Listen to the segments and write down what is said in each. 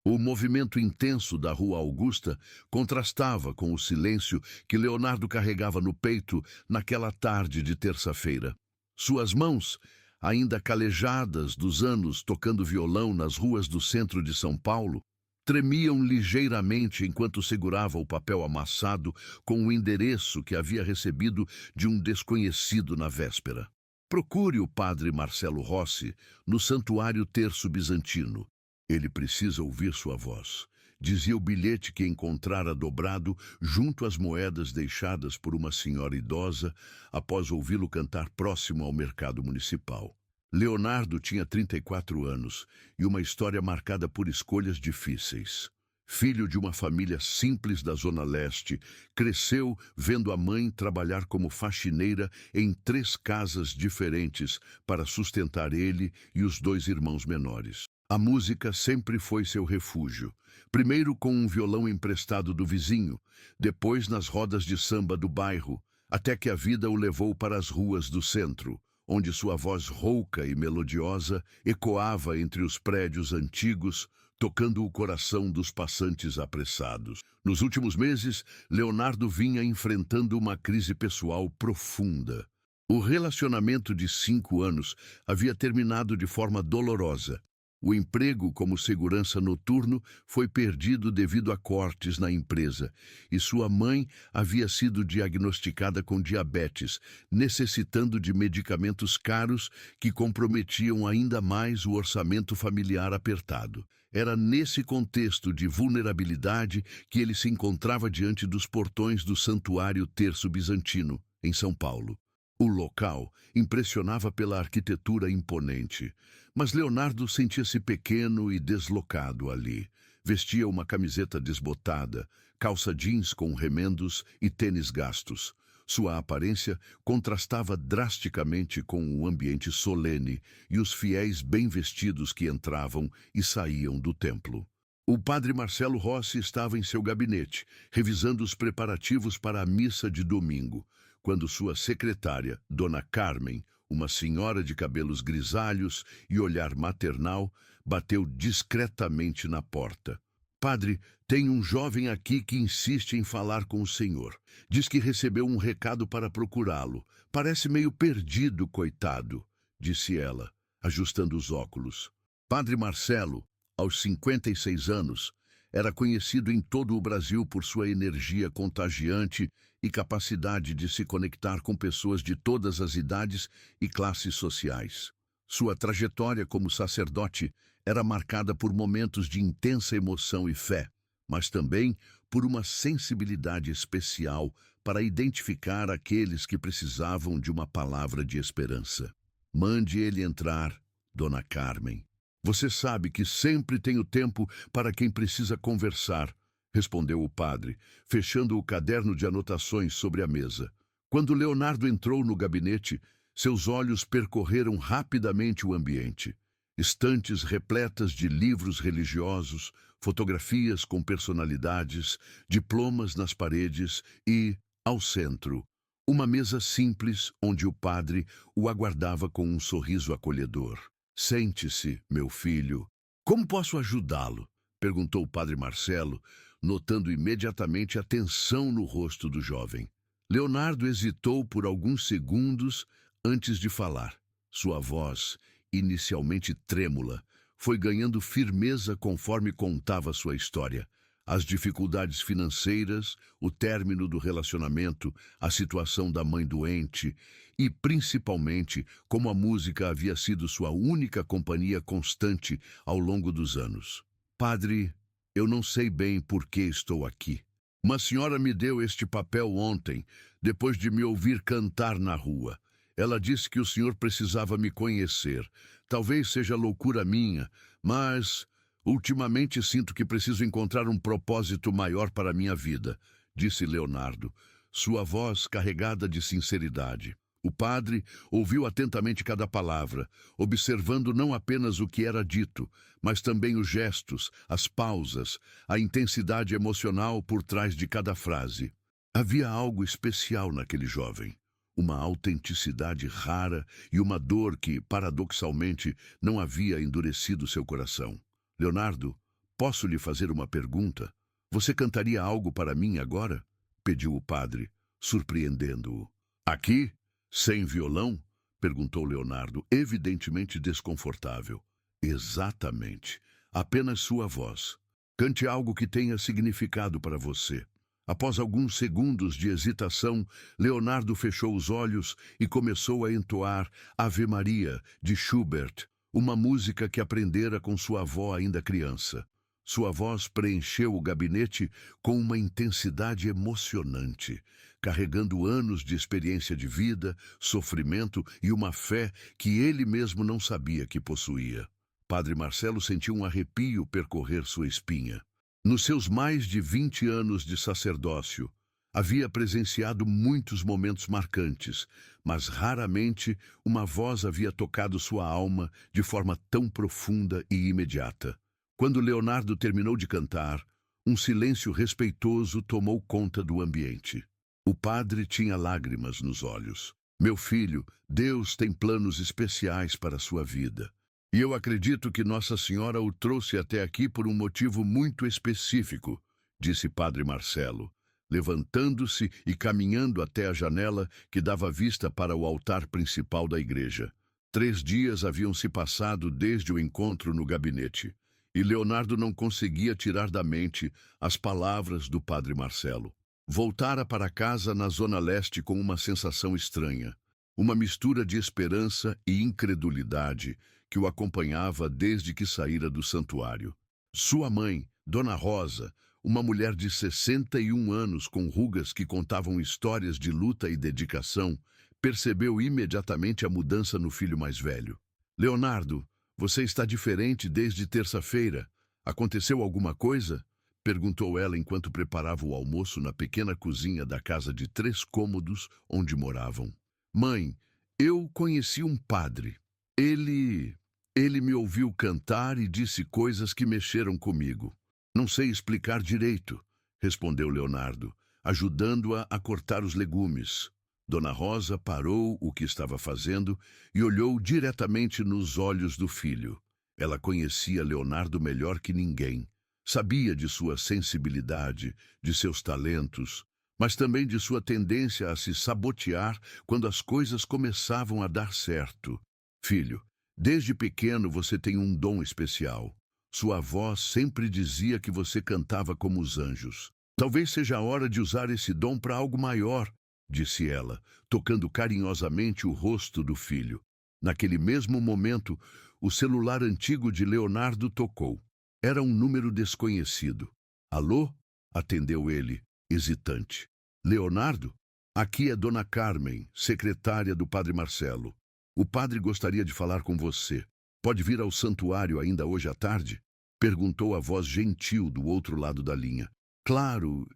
O movimento intenso da Rua Augusta contrastava com o silêncio que Leonardo carregava no peito naquela tarde de terça-feira. Suas mãos, ainda calejadas dos anos tocando violão nas ruas do centro de São Paulo, tremiam ligeiramente enquanto segurava o papel amassado com o endereço que havia recebido de um desconhecido na véspera. Procure o padre Marcelo Rossi no Santuário Terço Bizantino. Ele precisa ouvir sua voz, dizia o bilhete que encontrara dobrado junto às moedas deixadas por uma senhora idosa após ouvi-lo cantar próximo ao mercado municipal. Leonardo tinha 34 anos e uma história marcada por escolhas difíceis. Filho de uma família simples da Zona Leste, cresceu vendo a mãe trabalhar como faxineira em 3 casas diferentes para sustentar ele e os 2 irmãos menores. A música sempre foi seu refúgio, primeiro com um violão emprestado do vizinho, depois nas rodas de samba do bairro, até que a vida o levou para as ruas do centro, onde sua voz rouca e melodiosa ecoava entre os prédios antigos, tocando o coração dos passantes apressados. Nos últimos meses, Leonardo vinha enfrentando uma crise pessoal profunda. O relacionamento de 5 anos havia terminado de forma dolorosa. O emprego como segurança noturno foi perdido devido a cortes na empresa, e sua mãe havia sido diagnosticada com diabetes, necessitando de medicamentos caros que comprometiam ainda mais o orçamento familiar apertado. Era nesse contexto de vulnerabilidade que ele se encontrava diante dos portões do Santuário Terço Bizantino, em São Paulo. O local impressionava pela arquitetura imponente, mas Leonardo sentia-se pequeno e deslocado ali. Vestia uma camiseta desbotada, calça jeans com remendos e tênis gastos. Sua aparência contrastava drasticamente com o ambiente solene e os fiéis bem vestidos que entravam e saíam do templo. O padre Marcelo Rossi estava em seu gabinete, revisando os preparativos para a missa de domingo, quando sua secretária, Dona Carmen, uma senhora de cabelos grisalhos e olhar maternal, bateu discretamente na porta. Padre, tem um jovem aqui que insiste em falar com o senhor. Diz que recebeu um recado para procurá-lo. Parece meio perdido, coitado, disse ela, ajustando os óculos. Padre Marcelo, aos 56 anos, era conhecido em todo o Brasil por sua energia contagiante e capacidade de se conectar com pessoas de todas as idades e classes sociais. Sua trajetória como sacerdote era marcada por momentos de intensa emoção e fé, mas também por uma sensibilidade especial para identificar aqueles que precisavam de uma palavra de esperança. Mande ele entrar, Dona Carmen. Você sabe que sempre tenho tempo para quem precisa conversar, respondeu o padre, fechando o caderno de anotações sobre a mesa. Quando Leonardo entrou no gabinete, seus olhos percorreram rapidamente o ambiente. Estantes repletas de livros religiosos, fotografias com personalidades, diplomas nas paredes e, ao centro, uma mesa simples onde o padre o aguardava com um sorriso acolhedor. Sente-se, meu filho. Como posso ajudá-lo? Perguntou o padre Marcelo, notando imediatamente a tensão no rosto do jovem. Leonardo hesitou por alguns segundos antes de falar. Sua voz, inicialmente trêmula, foi ganhando firmeza conforme contava sua história. As dificuldades financeiras, o término do relacionamento, a situação da mãe doente e, principalmente, como a música havia sido sua única companhia constante ao longo dos anos. Padre, eu não sei bem por que estou aqui. Uma senhora me deu este papel ontem, depois de me ouvir cantar na rua. Ela disse que o senhor precisava me conhecer. Talvez seja loucura minha, mas ultimamente sinto que preciso encontrar um propósito maior para a minha vida, disse Leonardo, sua voz carregada de sinceridade. O padre ouviu atentamente cada palavra, observando não apenas o que era dito, mas também os gestos, as pausas, a intensidade emocional por trás de cada frase. Havia algo especial naquele jovem. Uma autenticidade rara e uma dor que, paradoxalmente, não havia endurecido seu coração. Leonardo, Posso lhe fazer uma pergunta? Você cantaria algo para mim agora? Pediu o padre, surpreendendo-o. Aqui? Sem violão? Perguntou Leonardo, evidentemente desconfortável. Exatamente. Apenas sua voz. Cante algo que tenha significado para você. Após alguns segundos de hesitação, Leonardo fechou os olhos e começou a entoar Ave Maria, de Schubert, uma música que aprendera com sua avó ainda criança. Sua voz preencheu o gabinete com uma intensidade emocionante, carregando anos de experiência de vida, sofrimento e uma fé que ele mesmo não sabia que possuía. Padre Marcelo sentiu um arrepio percorrer sua espinha. Nos seus mais de 20 anos de sacerdócio, havia presenciado muitos momentos marcantes, mas raramente uma voz havia tocado sua alma de forma tão profunda e imediata. Quando Leonardo terminou de cantar, um silêncio respeitoso tomou conta do ambiente. O padre tinha lágrimas nos olhos. Meu filho, Deus tem planos especiais para a sua vida. E eu acredito que Nossa Senhora o trouxe até aqui por um motivo muito específico, disse Padre Marcelo, levantando-se e caminhando até a janela que dava vista para o altar principal da igreja. 3 dias haviam se passado desde o encontro no gabinete, e Leonardo não conseguia tirar da mente as palavras do Padre Marcelo. Voltara para casa na Zona Leste com uma sensação estranha, uma mistura de esperança e incredulidade que o acompanhava desde que saíra do santuário. Sua mãe, Dona Rosa, uma mulher de 61 anos com rugas que contavam histórias de luta e dedicação, percebeu imediatamente a mudança no filho mais velho. Leonardo, você está diferente desde terça-feira. Aconteceu alguma coisa? Perguntou ela enquanto preparava o almoço na pequena cozinha da casa de 3 cômodos onde moravam. Mãe, eu conheci um padre. Ele me ouviu cantar e disse coisas que mexeram comigo. Não sei explicar direito, respondeu Leonardo, ajudando-a a cortar os legumes. Dona Rosa parou o que estava fazendo e olhou diretamente nos olhos do filho. Ela conhecia Leonardo melhor que ninguém. Sabia de sua sensibilidade, de seus talentos, mas também de sua tendência a se sabotear quando as coisas começavam a dar certo. Filho, desde pequeno você tem um dom especial. Sua avó sempre dizia que você cantava como os anjos. Talvez seja a hora de usar esse dom para algo maior, disse ela, tocando carinhosamente o rosto do filho. Naquele mesmo momento, o celular antigo de Leonardo tocou. Era um número desconhecido. Alô? Atendeu ele, hesitante. Leonardo? Aqui é Dona Carmen, secretária do Padre Marcelo. O padre gostaria de falar com você. Pode vir ao santuário ainda hoje à tarde? Perguntou a voz gentil do outro lado da linha. Claro,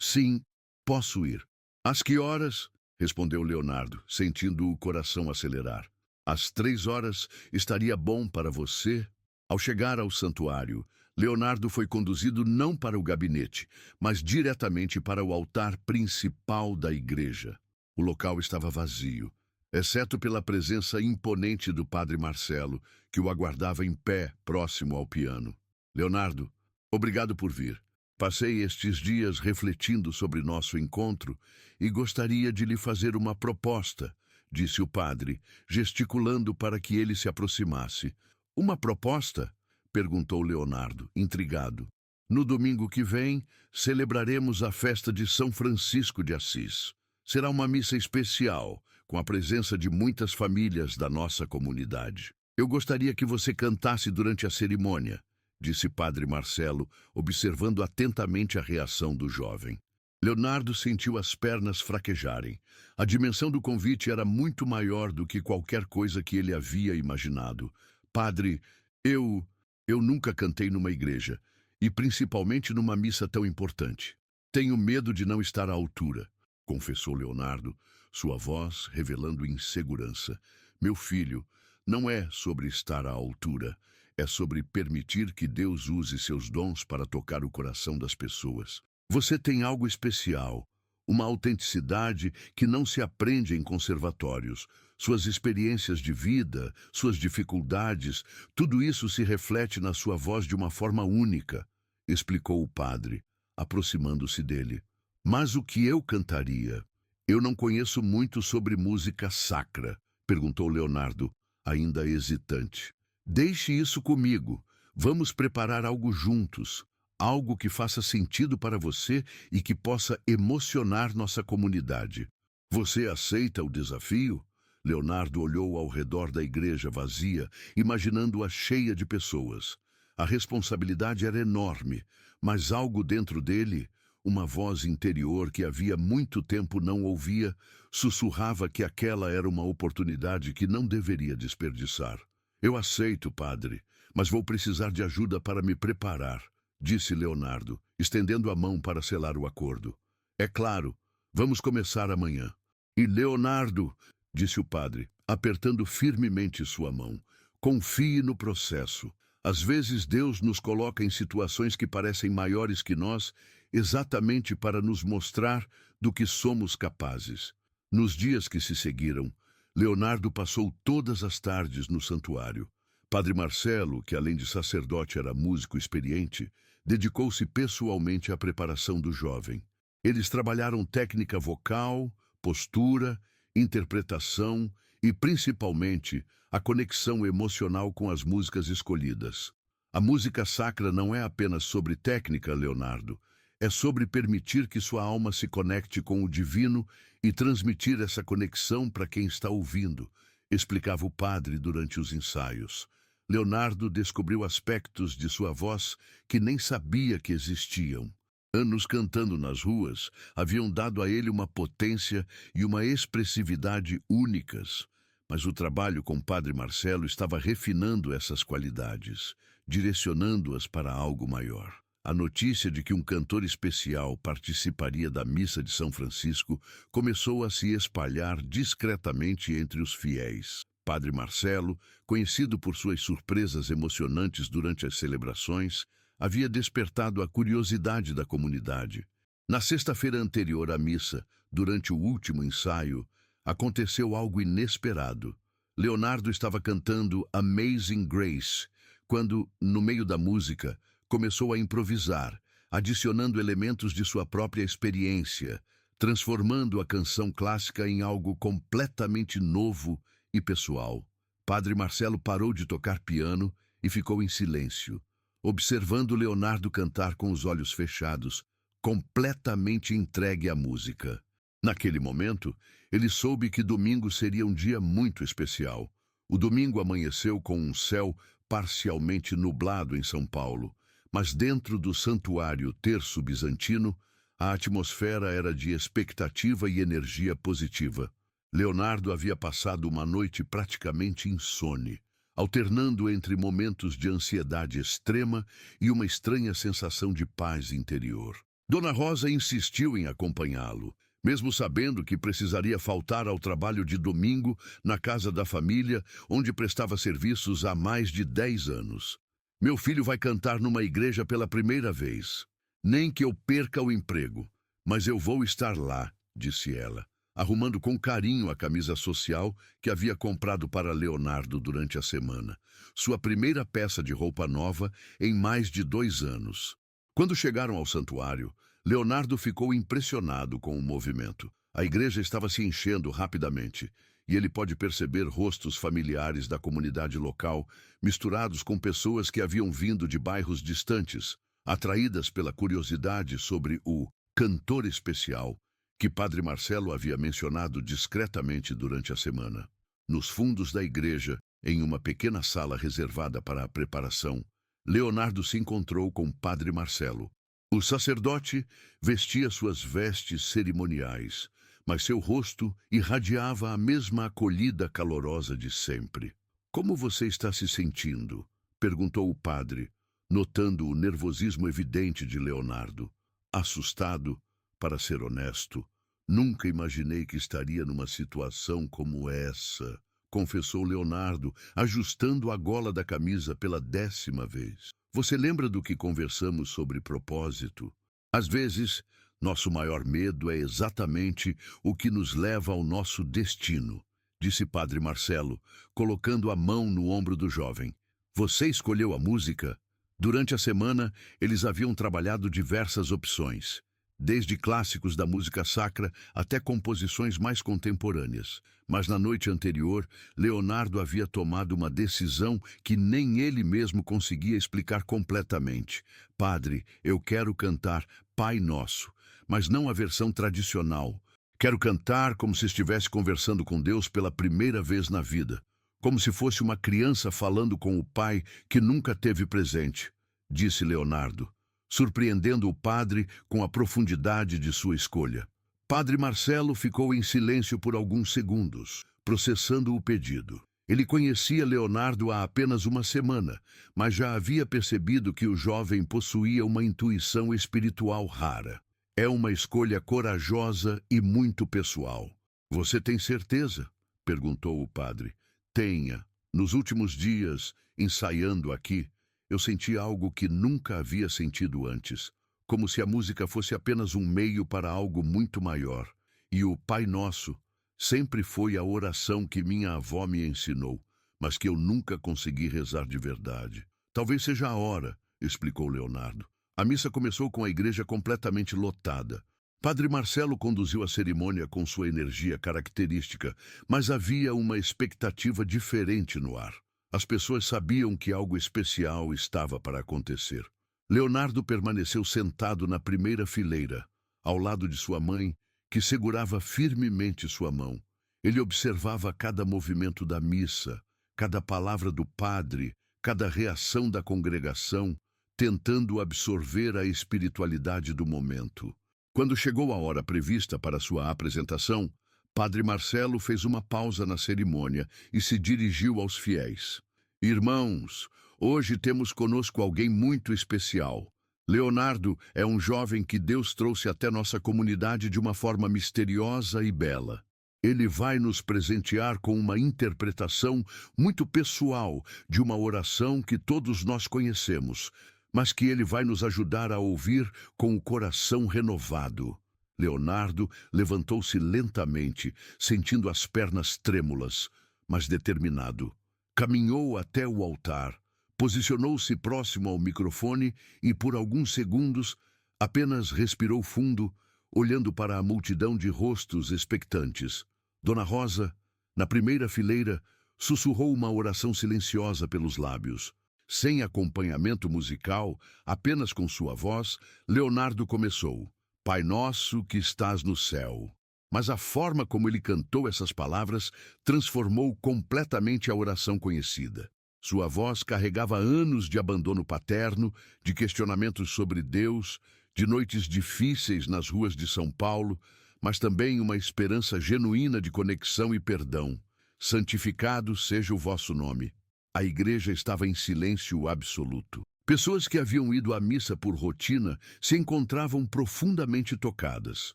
Sim, posso ir. Às que horas? Respondeu Leonardo, sentindo o coração acelerar. Às 3 horas estaria bom para você? Ao chegar ao santuário, Leonardo foi conduzido não para o gabinete, mas diretamente para o altar principal da igreja. O local estava vazio, exceto pela presença imponente do Padre Marcelo, que o aguardava em pé, próximo ao piano. Leonardo, obrigado por vir. Passei estes dias refletindo sobre nosso encontro e gostaria de lhe fazer uma proposta, disse o padre, gesticulando para que ele se aproximasse. Uma proposta? Perguntou Leonardo, intrigado. No domingo que vem, celebraremos a festa de São Francisco de Assis. Será uma missa especial, com a presença de muitas famílias da nossa comunidade. Eu gostaria que você cantasse durante a cerimônia, disse Padre Marcelo, observando atentamente a reação do jovem. Leonardo sentiu as pernas fraquejarem. A dimensão do convite era muito maior do que qualquer coisa que ele havia imaginado. Padre, eu nunca cantei numa igreja, e principalmente numa missa tão importante. Tenho medo de não estar à altura, confessou Leonardo, sua voz revelando insegurança. Meu filho, não é sobre estar à altura, é sobre permitir que Deus use seus dons para tocar o coração das pessoas. Você tem algo especial, uma autenticidade que não se aprende em conservatórios. Suas experiências de vida, suas dificuldades, tudo isso se reflete na sua voz de uma forma única, explicou o padre, aproximando-se dele. Mas o que eu cantaria? Eu não conheço muito sobre música sacra, perguntou Leonardo, ainda hesitante. Deixe isso comigo. Vamos preparar algo juntos. Algo que faça sentido para você e que possa emocionar nossa comunidade. Você aceita o desafio? Leonardo olhou ao redor da igreja vazia, imaginando-a cheia de pessoas. A responsabilidade era enorme, mas algo dentro dele, uma voz interior que havia muito tempo não ouvia, sussurrava que aquela era uma oportunidade que não deveria desperdiçar. Eu aceito, padre, mas vou precisar de ajuda para me preparar, disse Leonardo, estendendo a mão para selar o acordo. É claro, vamos começar amanhã. E Leonardo, disse o padre, apertando firmemente sua mão, confie no processo. Às vezes Deus nos coloca em situações que parecem maiores que nós, exatamente para nos mostrar do que somos capazes. Nos dias que se seguiram, Leonardo passou todas as tardes no santuário. Padre Marcelo, que além de sacerdote era músico experiente, dedicou-se pessoalmente à preparação do jovem. Eles trabalharam técnica vocal, postura, interpretação e, principalmente, a conexão emocional com as músicas escolhidas. A música sacra não é apenas sobre técnica, Leonardo. É sobre permitir que sua alma se conecte com o divino e transmitir essa conexão para quem está ouvindo, explicava o padre durante os ensaios. Leonardo descobriu aspectos de sua voz que nem sabia que existiam. Anos cantando nas ruas haviam dado a ele uma potência e uma expressividade únicas, mas o trabalho com Padre Marcelo estava refinando essas qualidades, direcionando-as para algo maior. A notícia de que um cantor especial participaria da missa de São Francisco começou a se espalhar discretamente entre os fiéis. Padre Marcelo, conhecido por suas surpresas emocionantes durante as celebrações, havia despertado a curiosidade da comunidade. Na sexta-feira anterior à missa, durante o último ensaio, aconteceu algo inesperado. Leonardo estava cantando Amazing Grace, quando, no meio da música, começou a improvisar, adicionando elementos de sua própria experiência, transformando a canção clássica em algo completamente novo e pessoal. Padre Marcelo parou de tocar piano e ficou em silêncio, observando Leonardo cantar com os olhos fechados, completamente entregue à música. Naquele momento, ele soube que domingo seria um dia muito especial. O domingo amanheceu com um céu parcialmente nublado em São Paulo, mas dentro do santuário terço bizantino, a atmosfera era de expectativa e energia positiva. Leonardo havia passado uma noite praticamente insone, alternando entre momentos de ansiedade extrema e uma estranha sensação de paz interior. Dona Rosa insistiu em acompanhá-lo, mesmo sabendo que precisaria faltar ao trabalho de domingo na casa da família, onde prestava serviços há mais de 10 anos. Meu filho vai cantar numa igreja pela primeira vez. Nem que eu perca o emprego, mas eu vou estar lá, disse ela, arrumando com carinho a camisa social que havia comprado para Leonardo durante a semana, sua primeira peça de roupa nova em mais de 2 anos. Quando chegaram ao santuário, Leonardo ficou impressionado com o movimento. A igreja estava se enchendo rapidamente, e ele pode perceber rostos familiares da comunidade local, misturados com pessoas que haviam vindo de bairros distantes, atraídas pela curiosidade sobre o cantor especial que Padre Marcelo havia mencionado discretamente durante a semana. Nos fundos da igreja, em uma pequena sala reservada para a preparação, Leonardo se encontrou com Padre Marcelo. O sacerdote vestia suas vestes cerimoniais, mas seu rosto irradiava a mesma acolhida calorosa de sempre. "Como você está se sentindo?" perguntou o padre, notando o nervosismo evidente de Leonardo. "Assustado, para ser honesto. Nunca imaginei que estaria numa situação como essa", confessou Leonardo, ajustando a gola da camisa pela 10ª vez. "Você lembra do que conversamos sobre propósito? Às vezes, nosso maior medo é exatamente o que nos leva ao nosso destino", disse Padre Marcelo, colocando a mão no ombro do jovem. Você escolheu a música? Durante a semana, eles haviam trabalhado diversas opções, desde clássicos da música sacra até composições mais contemporâneas. Mas na noite anterior, Leonardo havia tomado uma decisão que nem ele mesmo conseguia explicar completamente. Padre, eu quero cantar Pai Nosso, mas não a versão tradicional. Quero cantar como se estivesse conversando com Deus pela primeira vez na vida, como se fosse uma criança falando com o pai que nunca teve presente, disse Leonardo, surpreendendo o padre com a profundidade de sua escolha. Padre Marcelo ficou em silêncio por alguns segundos, processando o pedido. Ele conhecia Leonardo há apenas uma semana, mas já havia percebido que o jovem possuía uma intuição espiritual rara. É uma escolha corajosa e muito pessoal. Você tem certeza? Perguntou o padre. Tenha. Nos últimos dias, ensaiando aqui, eu senti algo que nunca havia sentido antes, como se a música fosse apenas um meio para algo muito maior. E o Pai Nosso sempre foi a oração que minha avó me ensinou, mas que eu nunca consegui rezar de verdade. Talvez seja a hora, explicou Leonardo. A missa começou com a igreja completamente lotada. Padre Marcelo conduziu a cerimônia com sua energia característica, mas havia uma expectativa diferente no ar. As pessoas sabiam que algo especial estava para acontecer. Leonardo permaneceu sentado na primeira fileira, ao lado de sua mãe, que segurava firmemente sua mão. Ele observava cada movimento da missa, cada palavra do padre, cada reação da congregação, tentando absorver a espiritualidade do momento. Quando chegou a hora prevista para sua apresentação, Padre Marcelo fez uma pausa na cerimônia e se dirigiu aos fiéis. Irmãos, hoje temos conosco alguém muito especial. Leonardo é um jovem que Deus trouxe até nossa comunidade de uma forma misteriosa e bela. Ele vai nos presentear com uma interpretação muito pessoal de uma oração que todos nós conhecemos, mas que ele vai nos ajudar a ouvir com o coração renovado. Leonardo levantou-se lentamente, sentindo as pernas trêmulas, mas determinado. Caminhou até o altar, posicionou-se próximo ao microfone e, por alguns segundos, apenas respirou fundo, olhando para a multidão de rostos expectantes. Dona Rosa, na primeira fileira, sussurrou uma oração silenciosa pelos lábios. Sem acompanhamento musical, apenas com sua voz, Leonardo começou. Pai Nosso que estás no céu. Mas a forma como ele cantou essas palavras transformou completamente a oração conhecida. Sua voz carregava anos de abandono paterno, de questionamentos sobre Deus, de noites difíceis nas ruas de São Paulo, mas também uma esperança genuína de conexão e perdão. Santificado seja o vosso nome. A igreja estava em silêncio absoluto. Pessoas que haviam ido à missa por rotina se encontravam profundamente tocadas.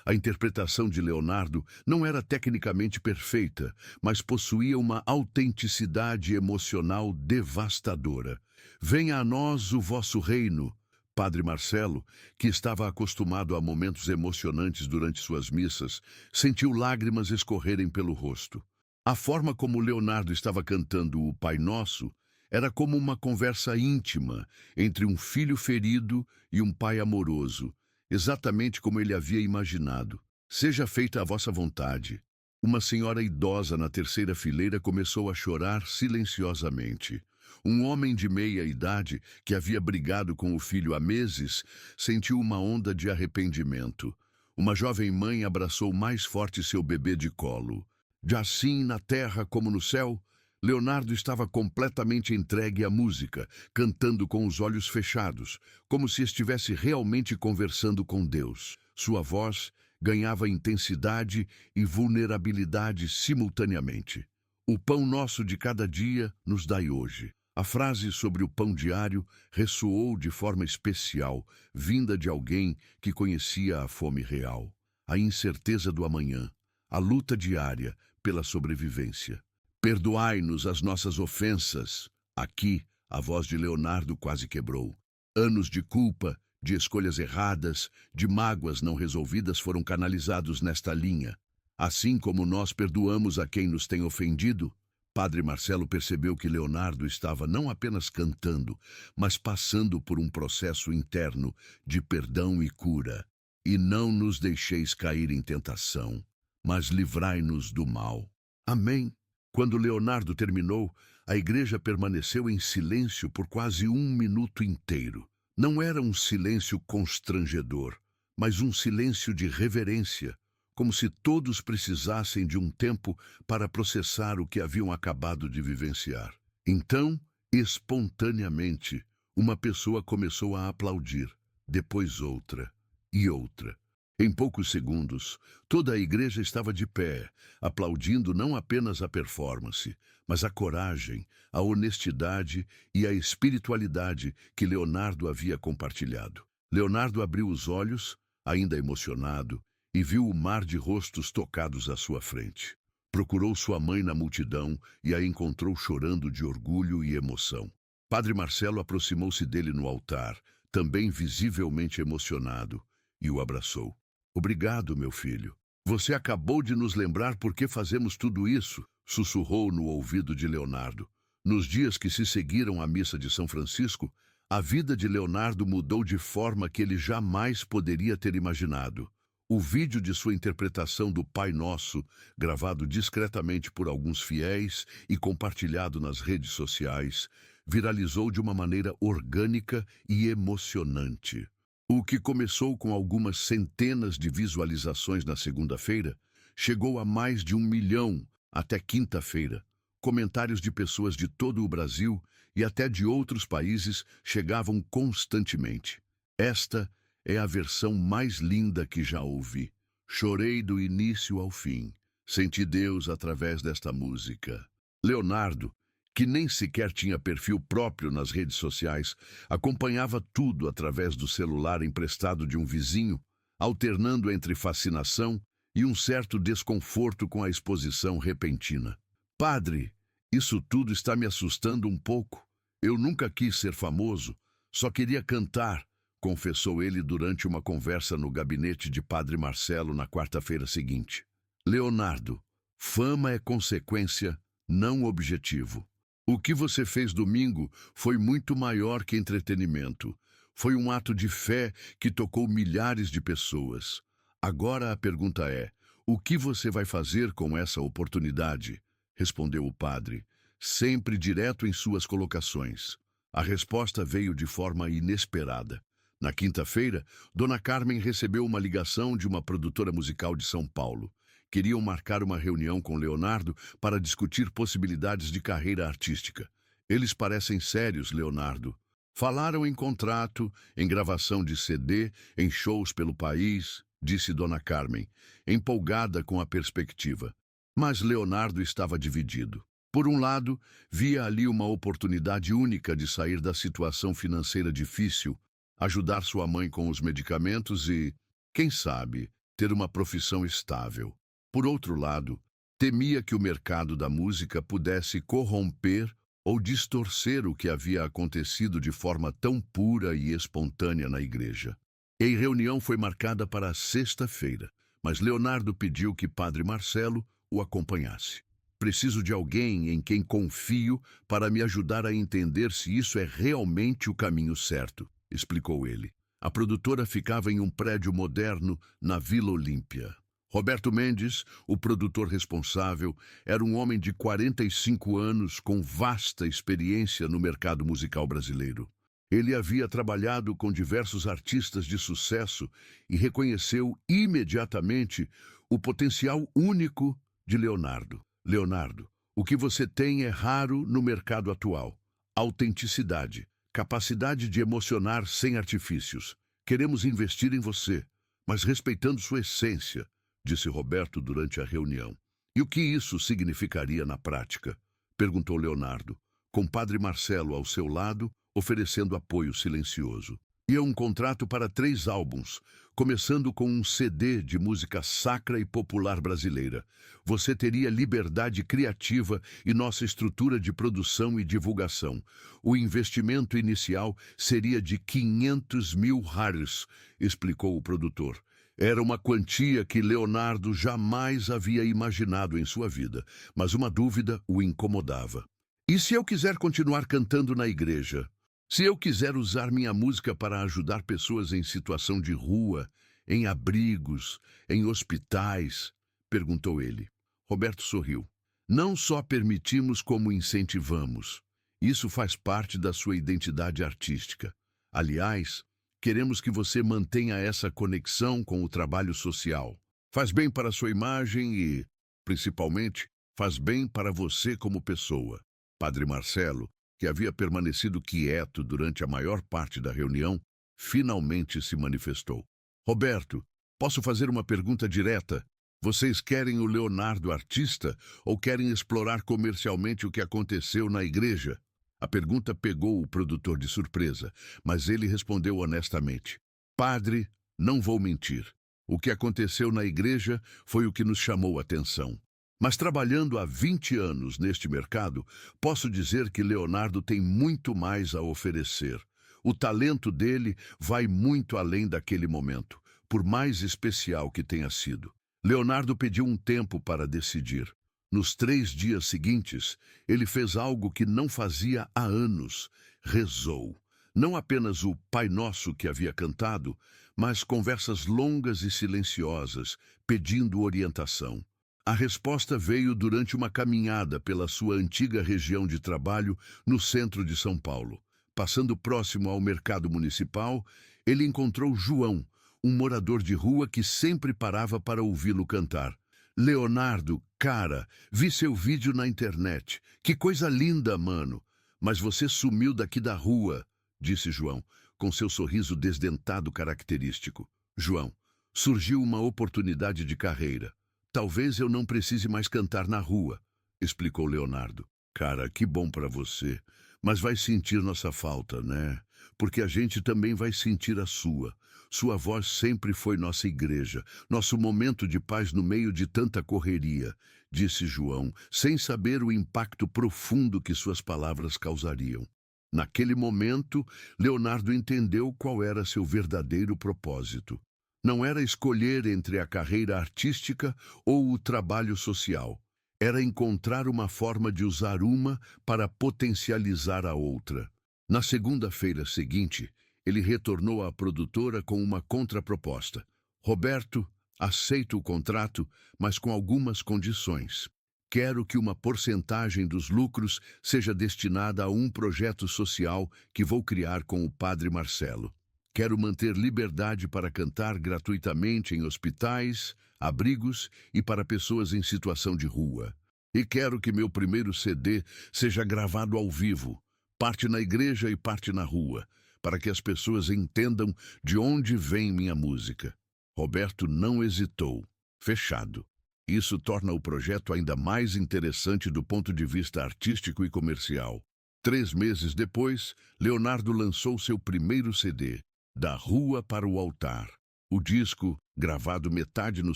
A interpretação de Leonardo não era tecnicamente perfeita, mas possuía uma autenticidade emocional devastadora. Venha a nós o vosso reino. Padre Marcelo, que estava acostumado a momentos emocionantes durante suas missas, sentiu lágrimas escorrerem pelo rosto. A forma como Leonardo estava cantando o Pai Nosso era como uma conversa íntima entre um filho ferido e um pai amoroso, exatamente como ele havia imaginado. Seja feita a vossa vontade. Uma senhora idosa na terceira fileira começou a chorar silenciosamente. Um homem de meia idade, que havia brigado com o filho há meses, sentiu uma onda de arrependimento. Uma jovem mãe abraçou mais forte seu bebê de colo. Já assim, na terra como no céu, Leonardo estava completamente entregue à música, cantando com os olhos fechados, como se estivesse realmente conversando com Deus. Sua voz ganhava intensidade e vulnerabilidade simultaneamente. O pão nosso de cada dia nos dai hoje. A frase sobre o pão diário ressoou de forma especial, vinda de alguém que conhecia a fome real, a incerteza do amanhã, a luta diária pela sobrevivência. Perdoai-nos as nossas ofensas. Aqui, a voz de Leonardo quase quebrou. Anos de culpa, de escolhas erradas, de mágoas não resolvidas foram canalizados nesta linha. assim como nós perdoamos a quem nos tem ofendido. Padre Marcelo percebeu que Leonardo estava não apenas cantando, mas passando por um processo interno de perdão e cura. E não nos deixeis cair em tentação, mas livrai-nos do mal. Amém. Quando Leonardo terminou, a igreja permaneceu em silêncio por quase 1 minuto inteiro. Não era um silêncio constrangedor, mas um silêncio de reverência, como se todos precisassem de um tempo para processar o que haviam acabado de vivenciar. Então, espontaneamente, uma pessoa começou a aplaudir, depois outra e outra. Em poucos segundos, toda a igreja estava de pé, aplaudindo não apenas a performance, mas a coragem, a honestidade e a espiritualidade que Leonardo havia compartilhado. Leonardo abriu os olhos, ainda emocionado, e viu o mar de rostos tocados à sua frente. Procurou sua mãe na multidão e a encontrou chorando de orgulho e emoção. Padre Marcelo aproximou-se dele no altar, também visivelmente emocionado, e o abraçou. Obrigado, meu filho. Você acabou de nos lembrar por que fazemos tudo isso, sussurrou no ouvido de Leonardo. Nos dias que se seguiram à missa de São Francisco, a vida de Leonardo mudou de forma que ele jamais poderia ter imaginado. O vídeo de sua interpretação do Pai Nosso, gravado discretamente por alguns fiéis e compartilhado nas redes sociais, viralizou de uma maneira orgânica e emocionante. O que começou com algumas centenas de visualizações na segunda-feira, chegou a mais de 1 milhão até quinta-feira. Comentários de pessoas de todo o Brasil e até de outros países chegavam constantemente. Esta é a versão mais linda que já ouvi. Chorei do início ao fim. Senti Deus através desta música. Leonardo, que nem sequer tinha perfil próprio nas redes sociais, acompanhava tudo através do celular emprestado de um vizinho, alternando entre fascinação e um certo desconforto com a exposição repentina. Padre, isso tudo está me assustando um pouco. Eu nunca quis ser famoso, só queria cantar, confessou ele durante uma conversa no gabinete de Padre Marcelo na quarta-feira seguinte. Leonardo, fama é consequência, não objetivo. O que você fez domingo foi muito maior que entretenimento. Foi um ato de fé que tocou milhares de pessoas. Agora a pergunta é, o que você vai fazer com essa oportunidade? Respondeu o padre, sempre direto em suas colocações. A resposta veio de forma inesperada. Na quinta-feira, Dona Carmen recebeu uma ligação de uma produtora musical de São Paulo. Queriam marcar uma reunião com Leonardo para discutir possibilidades de carreira artística. Eles parecem sérios, Leonardo. Falaram em contrato, em gravação de CD, em shows pelo país, disse Dona Carmen, empolgada com a perspectiva. Mas Leonardo estava dividido. Por um lado, via ali uma oportunidade única de sair da situação financeira difícil, ajudar sua mãe com os medicamentos e, quem sabe, ter uma profissão estável. Por outro lado, temia que o mercado da música pudesse corromper ou distorcer o que havia acontecido de forma tão pura e espontânea na igreja. A reunião foi marcada para a sexta-feira, mas Leonardo pediu que Padre Marcelo o acompanhasse. Preciso de alguém em quem confio para me ajudar a entender se isso é realmente o caminho certo, explicou ele. A produtora ficava em um prédio moderno na Vila Olímpia. Roberto Mendes, o produtor responsável, era um homem de 45 anos com vasta experiência no mercado musical brasileiro. Ele havia trabalhado com diversos artistas de sucesso e reconheceu imediatamente o potencial único de Leonardo. Leonardo, o que você tem é raro no mercado atual. Autenticidade, capacidade de emocionar sem artifícios. Queremos investir em você, mas respeitando sua essência, disse Roberto durante a reunião. E o que isso significaria na prática? Perguntou Leonardo, com Padre Marcelo ao seu lado, oferecendo apoio silencioso. E é um contrato para 3 álbuns, começando com um CD de música sacra e popular brasileira. Você teria liberdade criativa e nossa estrutura de produção e divulgação. O investimento inicial seria de 500 mil reais, explicou o produtor. Era uma quantia que Leonardo jamais havia imaginado em sua vida, mas uma dúvida o incomodava. E se eu quiser continuar cantando na igreja? Se eu quiser usar minha música para ajudar pessoas em situação de rua, em abrigos, em hospitais? Perguntou ele. Roberto sorriu. Não só permitimos como incentivamos. Isso faz parte da sua identidade artística. Aliás, queremos que você mantenha essa conexão com o trabalho social. Faz bem para a sua imagem e, principalmente, faz bem para você como pessoa. Padre Marcelo, que havia permanecido quieto durante a maior parte da reunião, finalmente se manifestou. Roberto, posso fazer uma pergunta direta? Vocês querem o Leonardo artista ou querem explorar comercialmente o que aconteceu na igreja? A pergunta pegou o produtor de surpresa, mas ele respondeu honestamente. Padre, não vou mentir. O que aconteceu na igreja foi o que nos chamou a atenção. Mas trabalhando há 20 anos neste mercado, posso dizer que Leonardo tem muito mais a oferecer. O talento dele vai muito além daquele momento, por mais especial que tenha sido. Leonardo pediu um tempo para decidir. Nos 3 dias seguintes, ele fez algo que não fazia há anos. Rezou. Não apenas o Pai Nosso que havia cantado, mas conversas longas e silenciosas, pedindo orientação. A resposta veio durante uma caminhada pela sua antiga região de trabalho no centro de São Paulo. Passando próximo ao mercado municipal, ele encontrou João, um morador de rua que sempre parava para ouvi-lo cantar. Leonardo, cara, vi seu vídeo na internet. Que coisa linda, mano. Mas você sumiu daqui da rua, disse João, com seu sorriso desdentado característico. João, surgiu uma oportunidade de carreira. Talvez eu não precise mais cantar na rua, explicou Leonardo. Cara, que bom para você, mas vai sentir nossa falta, né? Porque a gente também vai sentir a sua. Sua voz sempre foi nossa igreja, nosso momento de paz no meio de tanta correria, disse João, sem saber o impacto profundo que suas palavras causariam. Naquele momento, Leonardo entendeu qual era seu verdadeiro propósito. Não era escolher entre a carreira artística ou o trabalho social. Era encontrar uma forma de usar uma para potencializar a outra. Na segunda-feira seguinte, ele retornou à produtora com uma contraproposta. Roberto, aceito o contrato, mas com algumas condições. Quero que uma porcentagem dos lucros seja destinada a um projeto social que vou criar com o Padre Marcelo. Quero manter liberdade para cantar gratuitamente em hospitais, abrigos e para pessoas em situação de rua. E quero que meu primeiro CD seja gravado ao vivo, parte na igreja e parte na rua, para que as pessoas entendam de onde vem minha música. Roberto não hesitou. Fechado. Isso torna o projeto ainda mais interessante do ponto de vista artístico e comercial. 3 meses depois, Leonardo lançou seu primeiro CD, Da Rua para o Altar. O disco, gravado metade no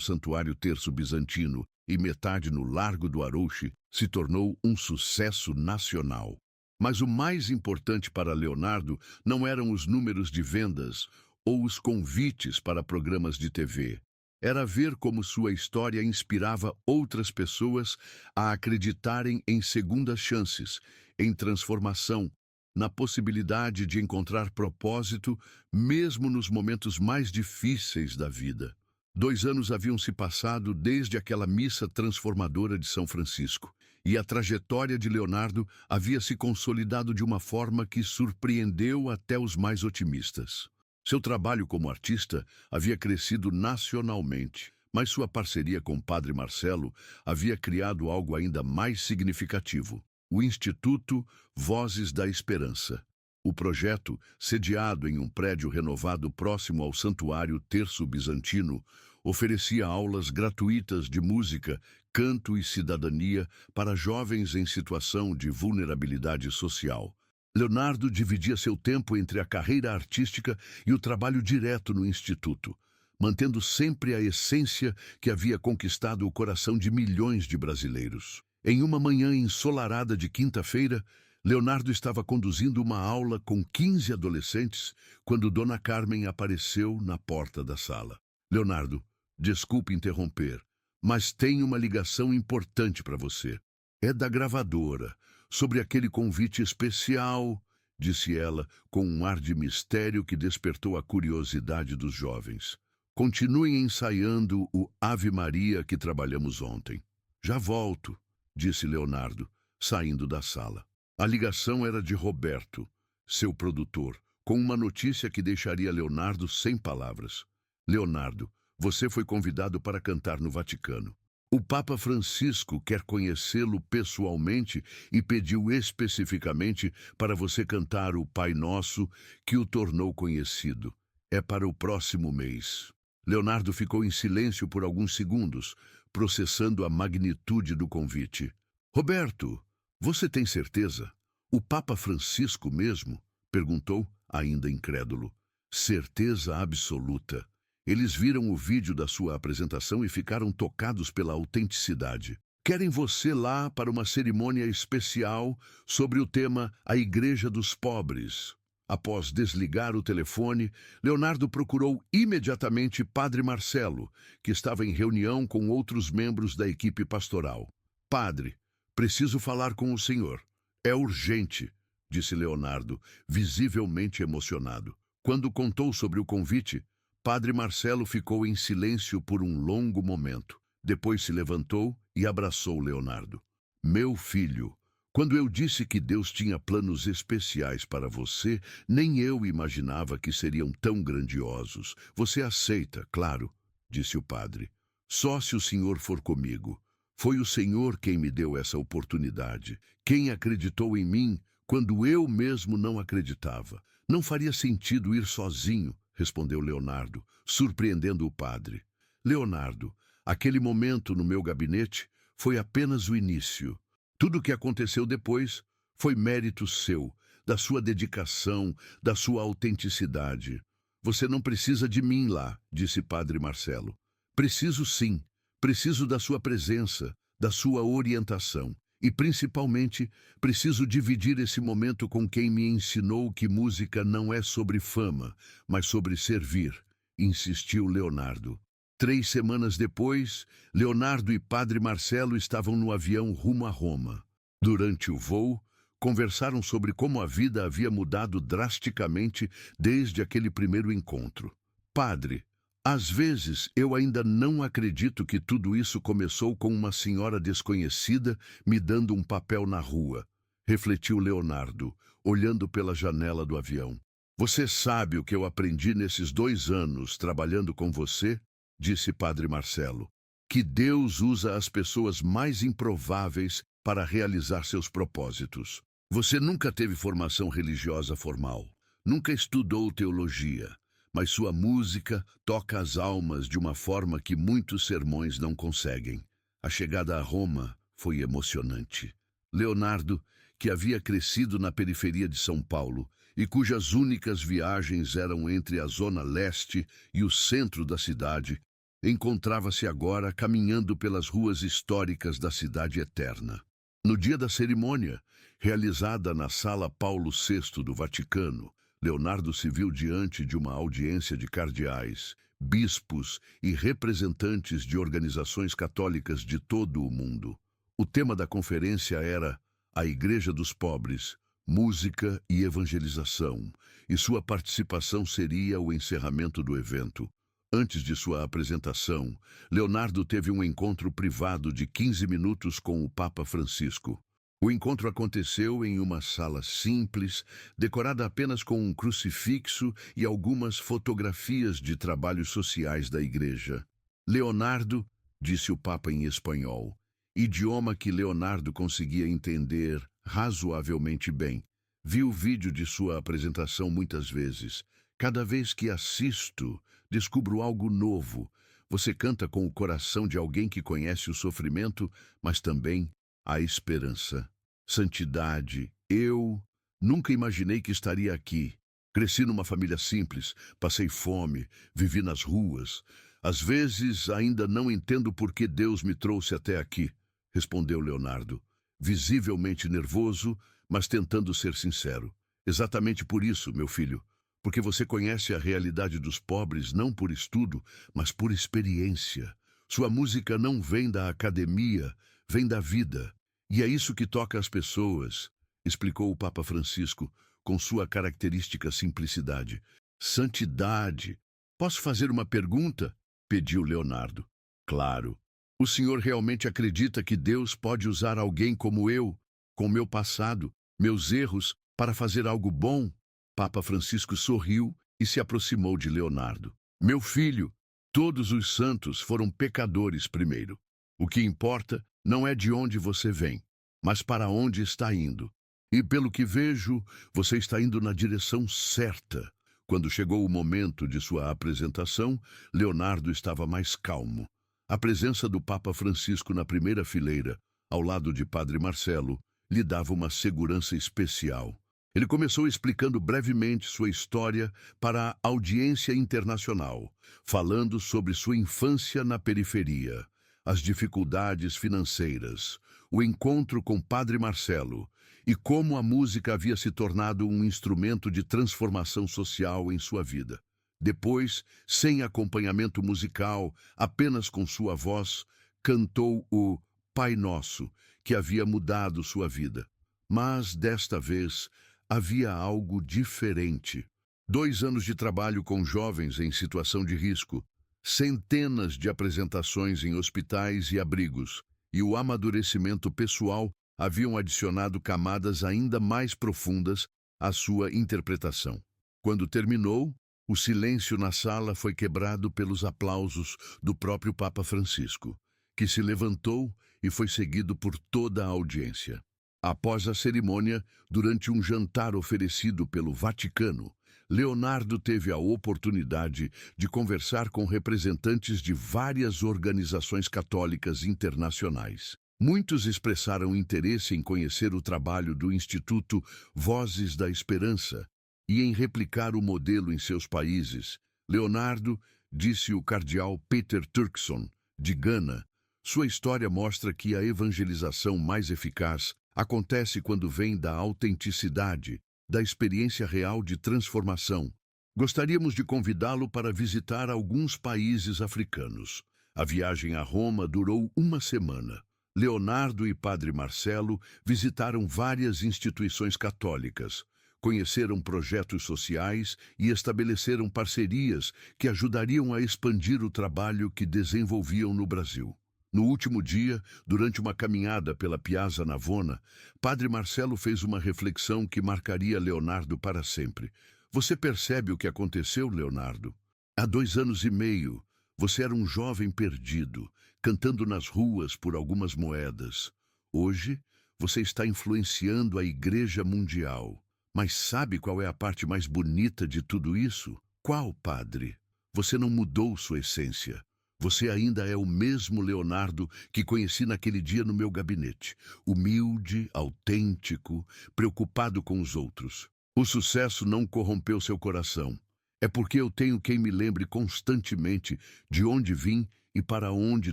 Santuário Terço Bizantino e metade no Largo do Arouche, se tornou um sucesso nacional. Mas o mais importante para Leonardo não eram os números de vendas ou os convites para programas de TV. Era ver como sua história inspirava outras pessoas a acreditarem em segundas chances, em transformação, na possibilidade de encontrar propósito mesmo nos momentos mais difíceis da vida. 2 anos haviam se passado desde aquela missa transformadora de São Francisco, e a trajetória de Leonardo havia se consolidado de uma forma que surpreendeu até os mais otimistas. Seu trabalho como artista havia crescido nacionalmente, mas sua parceria com o Padre Marcelo havia criado algo ainda mais significativo: o Instituto Vozes da Esperança. O projeto, sediado em um prédio renovado próximo ao Santuário Terço Bizantino, oferecia aulas gratuitas de música, canto e cidadania para jovens em situação de vulnerabilidade social. Leonardo dividia seu tempo entre a carreira artística e o trabalho direto no Instituto, mantendo sempre a essência que havia conquistado o coração de milhões de brasileiros. Em uma manhã ensolarada de quinta-feira, Leonardo estava conduzindo uma aula com 15 adolescentes quando Dona Carmen apareceu na porta da sala. Leonardo, desculpe interromper, mas tenho uma ligação importante para você. É da gravadora, sobre aquele convite especial, disse ela, com um ar de mistério que despertou a curiosidade dos jovens. Continuem ensaiando o Ave Maria que trabalhamos ontem. Já volto, disse Leonardo, saindo da sala. A ligação era de Roberto, seu produtor, com uma notícia que deixaria Leonardo sem palavras. Leonardo, você foi convidado para cantar no Vaticano. O Papa Francisco quer conhecê-lo pessoalmente e pediu especificamente para você cantar o Pai Nosso, que o tornou conhecido. É para o próximo mês. Leonardo ficou em silêncio por alguns segundos, processando a magnitude do convite. Roberto, você tem certeza? O Papa Francisco mesmo? Perguntou, ainda incrédulo. Certeza absoluta. Eles viram o vídeo da sua apresentação e ficaram tocados pela autenticidade. Querem você lá para uma cerimônia especial sobre o tema A Igreja dos Pobres. Após desligar o telefone, Leonardo procurou imediatamente Padre Marcelo, que estava em reunião com outros membros da equipe pastoral. Padre, preciso falar com o senhor. É urgente, disse Leonardo, visivelmente emocionado. Quando contou sobre o convite, Padre Marcelo ficou em silêncio por um longo momento. Depois se levantou e abraçou Leonardo. Meu filho, quando eu disse que Deus tinha planos especiais para você, nem eu imaginava que seriam tão grandiosos. Você aceita, claro, disse o padre. Só se o senhor for comigo. Foi o Senhor quem me deu essa oportunidade. Quem acreditou em mim quando eu mesmo não acreditava. Não faria sentido ir sozinho, respondeu Leonardo, surpreendendo o padre. Leonardo, aquele momento no meu gabinete foi apenas o início. Tudo o que aconteceu depois foi mérito seu, da sua dedicação, da sua autenticidade. Você não precisa de mim lá, disse Padre Marcelo. Preciso sim, preciso da sua presença, da sua orientação. E, principalmente, preciso dividir esse momento com quem me ensinou que música não é sobre fama, mas sobre servir, insistiu Leonardo. 3 semanas depois, Leonardo e Padre Marcelo estavam no avião rumo a Roma. Durante o voo, conversaram sobre como a vida havia mudado drasticamente desde aquele primeiro encontro. Padre, às vezes eu ainda não acredito que tudo isso começou com uma senhora desconhecida me dando um papel na rua, refletiu Leonardo, olhando pela janela do avião. Você sabe o que eu aprendi nesses 2 anos trabalhando com você? Disse Padre Marcelo. Que Deus usa as pessoas mais improváveis para realizar seus propósitos. Você nunca teve formação religiosa formal, nunca estudou teologia, mas sua música toca as almas de uma forma que muitos sermões não conseguem. A chegada a Roma foi emocionante. Leonardo, que havia crescido na periferia de São Paulo e cujas únicas viagens eram entre a zona leste e o centro da cidade, encontrava-se agora caminhando pelas ruas históricas da Cidade Eterna. No dia da cerimônia, realizada na Sala Paulo VI do Vaticano, Leonardo se viu diante de uma audiência de cardeais, bispos e representantes de organizações católicas de todo o mundo. O tema da conferência era A Igreja dos Pobres, Música e Evangelização, e sua participação seria o encerramento do evento. Antes de sua apresentação, Leonardo teve um encontro privado de 15 minutos com o Papa Francisco. O encontro aconteceu em uma sala simples, decorada apenas com um crucifixo e algumas fotografias de trabalhos sociais da igreja. Leonardo, disse o Papa em espanhol, idioma que Leonardo conseguia entender razoavelmente bem. Vi o vídeo de sua apresentação muitas vezes. Cada vez que assisto, descubro algo novo. Você canta com o coração de alguém que conhece o sofrimento, mas também a esperança. Santidade, eu nunca imaginei que estaria aqui. Cresci numa família simples, passei fome, vivi nas ruas. Às vezes ainda não entendo por que Deus me trouxe até aqui, respondeu Leonardo, visivelmente nervoso, mas tentando ser sincero. Exatamente por isso, meu filho, porque você conhece a realidade dos pobres não por estudo, mas por experiência. Sua música não vem da academia, vem da vida. E é isso que toca as pessoas, explicou o Papa Francisco com sua característica simplicidade. Santidade. Posso fazer uma pergunta? Pediu Leonardo. Claro. O senhor realmente acredita que Deus pode usar alguém como eu, com meu passado, meus erros, para fazer algo bom? Papa Francisco sorriu e se aproximou de Leonardo. Meu filho, todos os santos foram pecadores primeiro. O que importa não é de onde você vem, mas para onde está indo. E pelo que vejo, você está indo na direção certa. Quando chegou o momento de sua apresentação, Leonardo estava mais calmo. A presença do Papa Francisco na primeira fileira, ao lado de Padre Marcelo, lhe dava uma segurança especial. Ele começou explicando brevemente sua história para a audiência internacional, falando sobre sua infância na periferia, as dificuldades financeiras, o encontro com Padre Marcelo e como a música havia se tornado um instrumento de transformação social em sua vida. Depois, sem acompanhamento musical, apenas com sua voz, cantou o Pai Nosso, que havia mudado sua vida. Mas, desta vez, havia algo diferente. 2 anos de trabalho com jovens em situação de risco, centenas de apresentações em hospitais e abrigos, e o amadurecimento pessoal haviam adicionado camadas ainda mais profundas à sua interpretação. Quando terminou, o silêncio na sala foi quebrado pelos aplausos do próprio Papa Francisco, que se levantou e foi seguido por toda a audiência. Após a cerimônia, durante um jantar oferecido pelo Vaticano, Leonardo teve a oportunidade de conversar com representantes de várias organizações católicas internacionais. Muitos expressaram interesse em conhecer o trabalho do Instituto Vozes da Esperança e em replicar o modelo em seus países. Leonardo, disse o cardeal Peter Turkson, de Gana, sua história mostra que a evangelização mais eficaz acontece quando vem da autenticidade, da experiência real de transformação. Gostaríamos de convidá-lo para visitar alguns países africanos. A viagem a Roma durou 1 semana. Leonardo e Padre Marcelo visitaram várias instituições católicas, conheceram projetos sociais e estabeleceram parcerias que ajudariam a expandir o trabalho que desenvolviam no Brasil. No último dia, durante uma caminhada pela Piazza Navona, Padre Marcelo fez uma reflexão que marcaria Leonardo para sempre. Você percebe o que aconteceu, Leonardo? Há 2 anos e meio, você era um jovem perdido, cantando nas ruas por algumas moedas. Hoje, você está influenciando a Igreja Mundial. Mas sabe qual é a parte mais bonita de tudo isso? Qual, padre? Você não mudou sua essência. Você ainda é o mesmo Leonardo que conheci naquele dia no meu gabinete. Humilde, autêntico, preocupado com os outros. O sucesso não corrompeu seu coração. É porque eu tenho quem me lembre constantemente de onde vim e para onde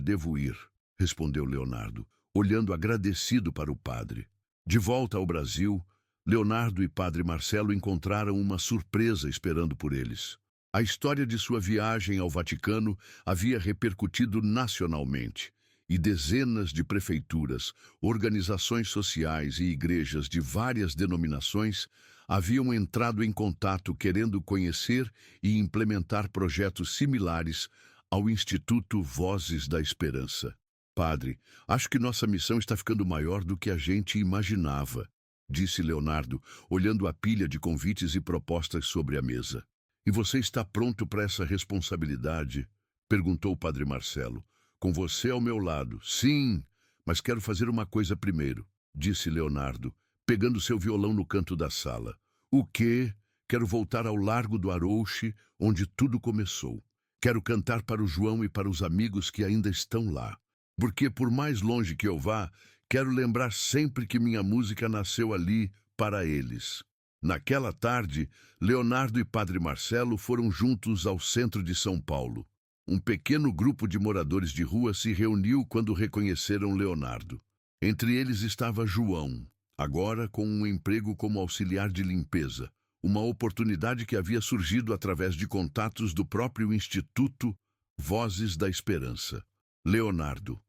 devo ir, respondeu Leonardo, olhando agradecido para o padre. De volta ao Brasil, Leonardo e Padre Marcelo encontraram uma surpresa esperando por eles. A história de sua viagem ao Vaticano havia repercutido nacionalmente, e dezenas de prefeituras, organizações sociais e igrejas de várias denominações haviam entrado em contato querendo conhecer e implementar projetos similares ao Instituto Vozes da Esperança. Padre, acho que nossa missão está ficando maior do que a gente imaginava, disse Leonardo, olhando a pilha de convites e propostas sobre a mesa. E você está pronto para essa responsabilidade? Perguntou o Padre Marcelo. Com você ao meu lado. Sim, mas quero fazer uma coisa primeiro, disse Leonardo, pegando seu violão no canto da sala. O quê? Quero voltar ao Largo do Arouche, onde tudo começou. Quero cantar para o João e para os amigos que ainda estão lá. Porque, por mais longe que eu vá, quero lembrar sempre que minha música nasceu ali para eles. Naquela tarde, Leonardo e Padre Marcelo foram juntos ao centro de São Paulo. Um pequeno grupo de moradores de rua se reuniu quando reconheceram Leonardo. Entre eles estava João, agora com um emprego como auxiliar de limpeza, uma oportunidade que havia surgido através de contatos do próprio Instituto Vozes da Esperança. Leonardo.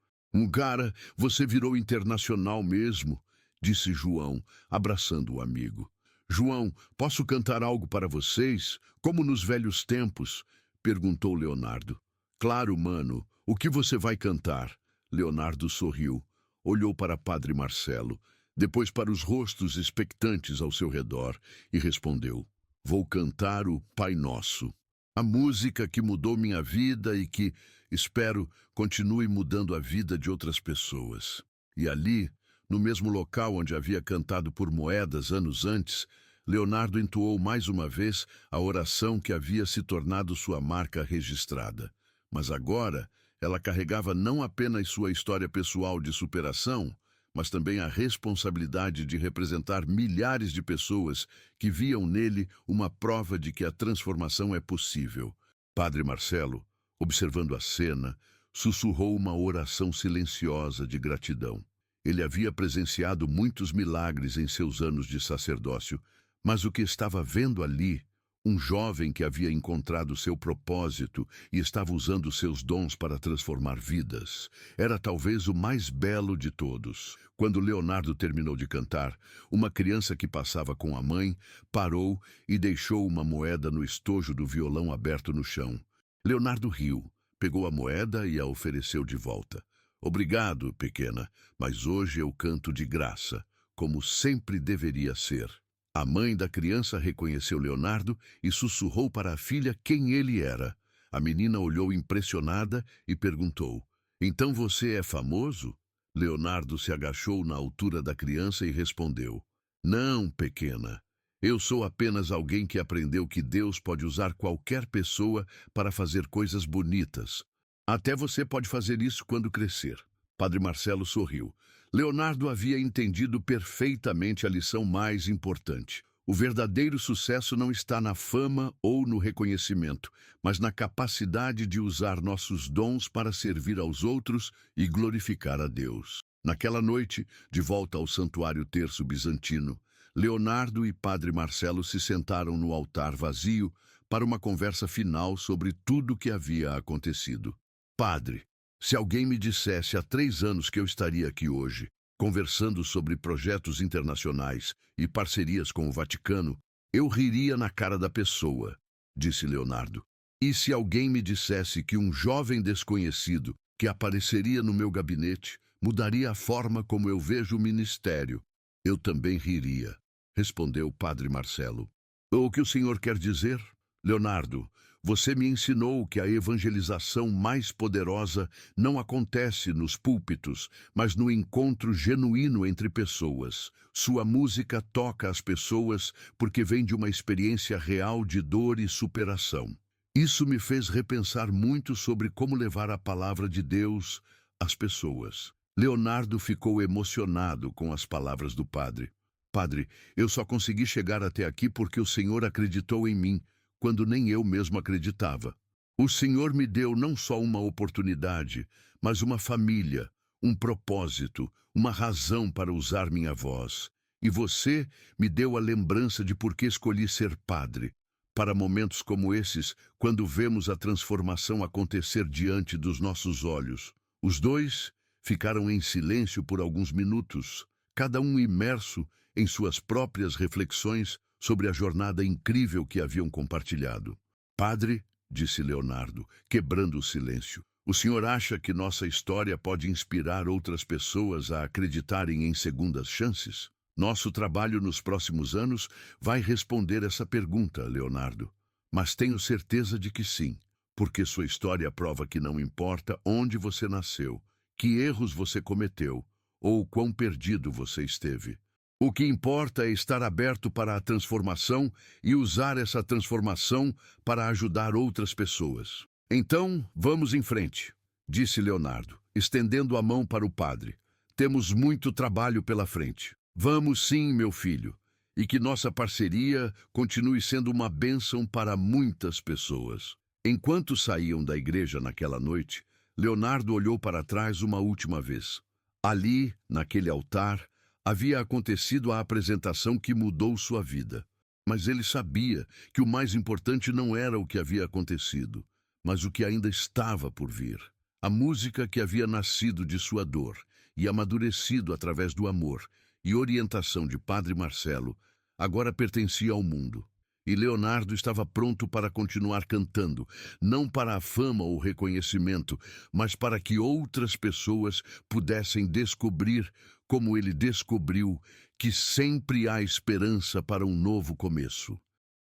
Cara, você virou internacional mesmo, disse João, abraçando o amigo. João, posso cantar algo para vocês, como nos velhos tempos? Perguntou Leonardo. Claro, mano. O que você vai cantar? Leonardo sorriu, olhou para Padre Marcelo, depois para os rostos expectantes ao seu redor e respondeu: Vou cantar o Pai Nosso. A música que mudou minha vida e que, espero, continue mudando a vida de outras pessoas. E ali, no mesmo local onde havia cantado por moedas anos antes, Leonardo entoou mais uma vez a oração que havia se tornado sua marca registrada. Mas agora, ela carregava não apenas sua história pessoal de superação, mas também a responsabilidade de representar milhares de pessoas que viam nele uma prova de que a transformação é possível. Padre Marcelo, observando a cena, sussurrou uma oração silenciosa de gratidão. Ele havia presenciado muitos milagres em seus anos de sacerdócio, mas o que estava vendo ali, um jovem que havia encontrado seu propósito e estava usando seus dons para transformar vidas, era talvez o mais belo de todos. Quando Leonardo terminou de cantar, uma criança que passava com a mãe parou e deixou uma moeda no estojo do violão aberto no chão. Leonardo riu, pegou a moeda e a ofereceu de volta. Obrigado, pequena, mas hoje eu canto de graça, como sempre deveria ser. A mãe da criança reconheceu Leonardo e sussurrou para a filha quem ele era. A menina olhou impressionada e perguntou: Então você é famoso? Leonardo se agachou na altura da criança e respondeu: Não, pequena. Eu sou apenas alguém que aprendeu que Deus pode usar qualquer pessoa para fazer coisas bonitas. Até você pode fazer isso quando crescer. Padre Marcelo sorriu. Leonardo havia entendido perfeitamente a lição mais importante. O verdadeiro sucesso não está na fama ou no reconhecimento, mas na capacidade de usar nossos dons para servir aos outros e glorificar a Deus. Naquela noite, de volta ao Santuário Terço Bizantino, Leonardo e Padre Marcelo se sentaram no altar vazio para uma conversa final sobre tudo o que havia acontecido. Padre, se alguém me dissesse há 3 anos que eu estaria aqui hoje, conversando sobre projetos internacionais e parcerias com o Vaticano, eu riria na cara da pessoa, disse Leonardo. E se alguém me dissesse que um jovem desconhecido que apareceria no meu gabinete mudaria a forma como eu vejo o ministério, eu também riria, respondeu Padre Marcelo. O que o senhor quer dizer? Leonardo, você me ensinou que a evangelização mais poderosa não acontece nos púlpitos, mas no encontro genuíno entre pessoas. Sua música toca as pessoas porque vem de uma experiência real de dor e superação. Isso me fez repensar muito sobre como levar a palavra de Deus às pessoas. Leonardo ficou emocionado com as palavras do padre. Padre, eu só consegui chegar até aqui porque o Senhor acreditou em mim, quando nem eu mesmo acreditava. O Senhor me deu não só uma oportunidade, mas uma família, um propósito, uma razão para usar minha voz. E você me deu a lembrança de por que escolhi ser padre. Para momentos como esses, quando vemos a transformação acontecer diante dos nossos olhos. Os dois ficaram em silêncio por alguns minutos, cada um imerso em suas próprias reflexões sobre a jornada incrível que haviam compartilhado. Padre, disse Leonardo, quebrando o silêncio, o senhor acha que nossa história pode inspirar outras pessoas a acreditarem em segundas chances? Nosso trabalho nos próximos anos vai responder essa pergunta, Leonardo. Mas tenho certeza de que sim, porque sua história prova que não importa onde você nasceu, que erros você cometeu ou quão perdido você esteve. O que importa é estar aberto para a transformação e usar essa transformação para ajudar outras pessoas. Então, vamos em frente, disse Leonardo, estendendo a mão para o padre. Temos muito trabalho pela frente. Vamos sim, meu filho, e que nossa parceria continue sendo uma bênção para muitas pessoas. Enquanto saíam da igreja naquela noite, Leonardo olhou para trás uma última vez. Ali, naquele altar, havia acontecido a apresentação que mudou sua vida. Mas ele sabia que o mais importante não era o que havia acontecido, mas o que ainda estava por vir. A música que havia nascido de sua dor e amadurecido através do amor e orientação de Padre Marcelo agora pertencia ao mundo. E Leonardo estava pronto para continuar cantando, não para a fama ou reconhecimento, mas para que outras pessoas pudessem descobrir, como ele descobriu, que sempre há esperança para um novo começo.